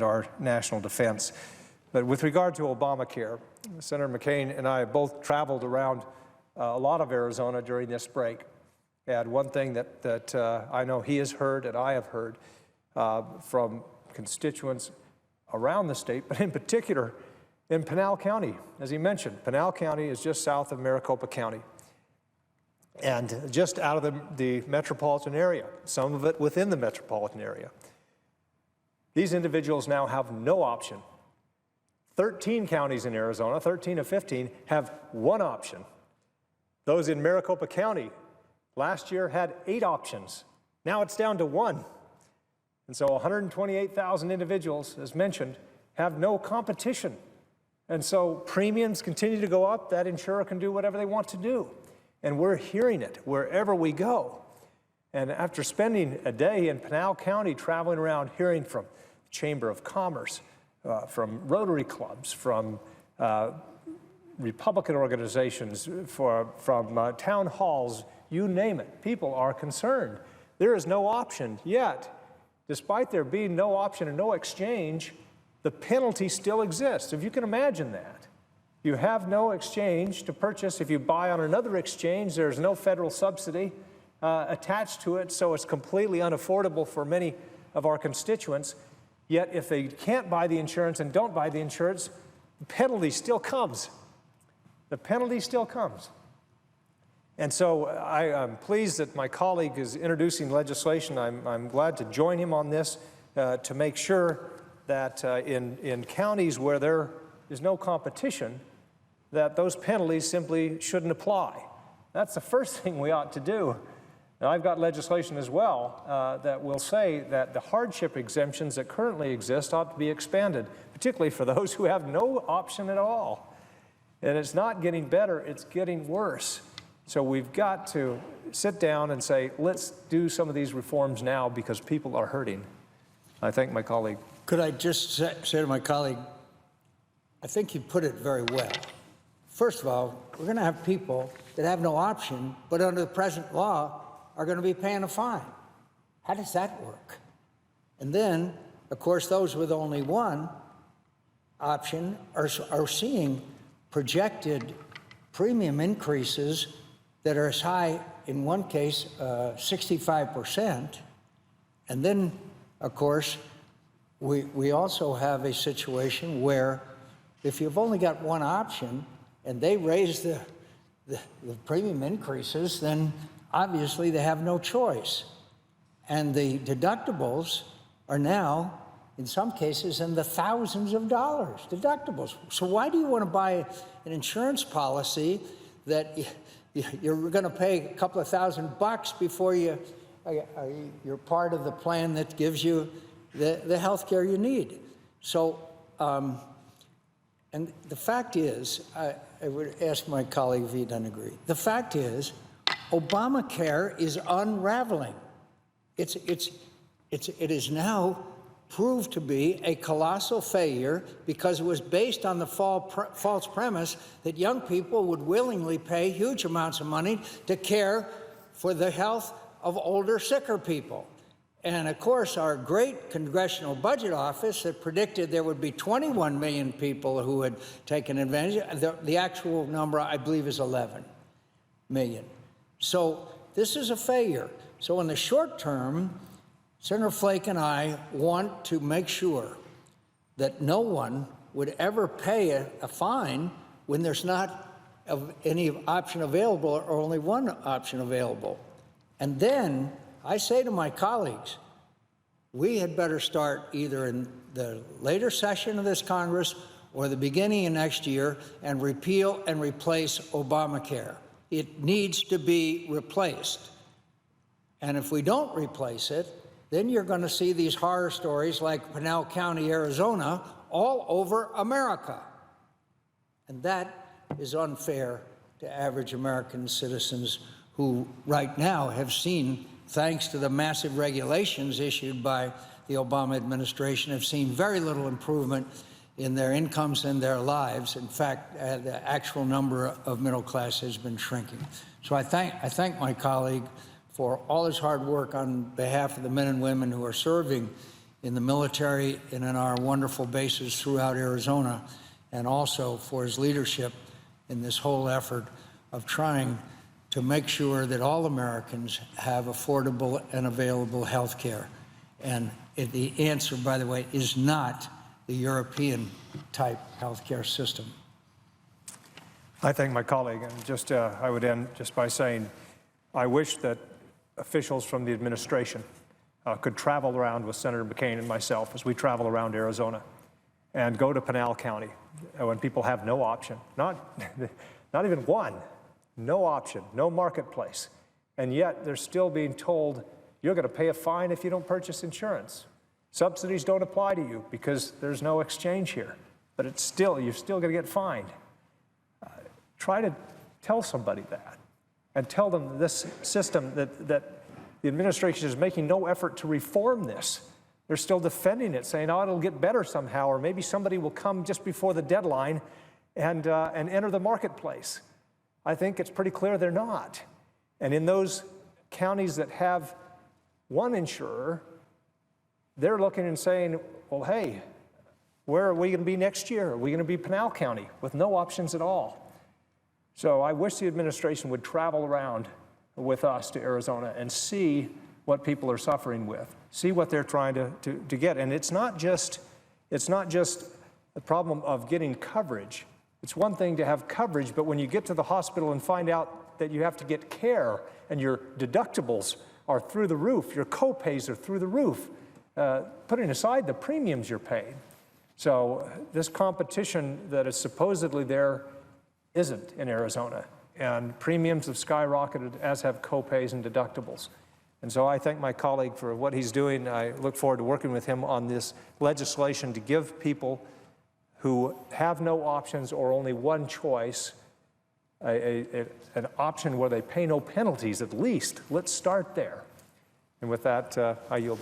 our national defense. But with regard to Obamacare, Senator McCain and I have both traveled around a lot of Arizona during this break. And one thing that I know he has heard and I have heard from constituents around the state, but in particular in Pinal County. As he mentioned, Pinal County is just south of Maricopa County and just out of the metropolitan area, some of it within the metropolitan area. These individuals now have no option. 13 counties in Arizona, 13 of 15, have one option. Those in Maricopa County last year had 8 options. Now it's down to 1. And so 128,000 individuals, as mentioned, have no competition. And so premiums continue to go up. That insurer can do whatever they want to do. And we're hearing it wherever we go. And after spending a day in Pinal County traveling around hearing from the Chamber of Commerce, from Rotary clubs, from Republican organizations, from town halls, you name it, people are concerned. There is no option yet. Despite there being no option and no exchange, the penalty still exists. If you can imagine that. You have no exchange to purchase. If you buy on another exchange, there's no federal subsidy attached to it, so it's completely unaffordable for many of our constituents. Yet if they can't buy the insurance and don't buy the insurance, the penalty still comes. The penalty still comes. And so I am pleased that my colleague is introducing legislation. I'm glad to join him on this to make sure that in counties where there is no competition, that those penalties simply shouldn't apply. That's the first thing we ought to do. And I've got legislation as well that will say that the hardship exemptions that currently exist ought to be expanded, particularly for those who have no option at all. And it's not getting better, it's getting worse. So we've got to sit down and say, let's do some of these reforms now because people are hurting. I thank my colleague. Could I just say to my colleague, I think you put it very well. First of all, we're going to have people that have no option, but under the present law are going to be paying a fine. How does that work? And then, of course, those with only one option are seeing projected premium increases that are as high, in one case, 65%. And then, of course, we also have a situation where if you've only got one option and they raise the premium increases, then obviously they have no choice. And the deductibles are now, in some cases, in the thousands of dollars, deductibles. So why do you want to buy an insurance policy that you're going to pay a couple of $1,000 before you're part of the plan that gives you the health care you need? So, and the fact is, I would ask my colleague if he doesn't agree. The fact is, Obamacare is unraveling. It is now proved to be a colossal failure because it was based on the false premise that young people would willingly pay huge amounts of money to care for the health of older, sicker people. And of course, our great Congressional Budget Office that predicted there would be 21 million people who had taken advantage, the actual number, I believe, is 11 million. So this is a failure. So in the short term, Senator Flake and I want to make sure that no one would ever pay a fine when there's not any option available or only one option available. And then I say to my colleagues, we had better start either in the later session of this Congress or the beginning of next year and repeal and replace Obamacare. It needs to be replaced. And if we don't replace it, then you're going to see these horror stories like Pinal County, Arizona, all over America. And that is unfair to average American citizens who right now have seen, thanks to the massive regulations issued by the Obama administration, have seen very little improvement in their incomes and their lives. In fact, the actual number of middle class has been shrinking. So I thank my colleague for all his hard work on behalf of the men and women who are serving in the military and in our wonderful bases throughout Arizona, and also for his leadership in this whole effort of trying to make sure that all Americans have affordable and available health care. And the answer, by the way, is not the European-type health care system. I thank my colleague, and just I would end just by saying I wish that officials from the administration could travel around with Senator McCain and myself as we travel around Arizona and go to Pinal County when people have no option, not even one, no option, no marketplace, and yet they're still being told you're going to pay a fine if you don't purchase insurance. Subsidies don't apply to you because there's no exchange here, but you're still going to get fined. Try to tell somebody that, and tell them this system that the administration is making no effort to reform this. They're still defending it, saying, oh, it'll get better somehow, or maybe somebody will come just before the deadline and enter the marketplace. I think it's pretty clear they're not. And in those counties that have one insurer, they're looking and saying, well, hey, where are we going to be next year? Are we going to be Pinal County with no options at all? So I wish the administration would travel around with us to Arizona and see what people are suffering with, see what they're trying to get. And it's not just the problem of getting coverage. It's one thing to have coverage, but when you get to the hospital and find out that you have to get care and your deductibles are through the roof, your co-pays are through the roof, putting aside the premiums you're paying. So this competition that is supposedly there isn't in Arizona, and premiums have skyrocketed, as have co-pays and deductibles. And so I thank my colleague for what he's doing. I look forward to working with him on this legislation to give people who have no options or only one choice an option where they pay no penalties at least. Let's start there. And with that, I yield.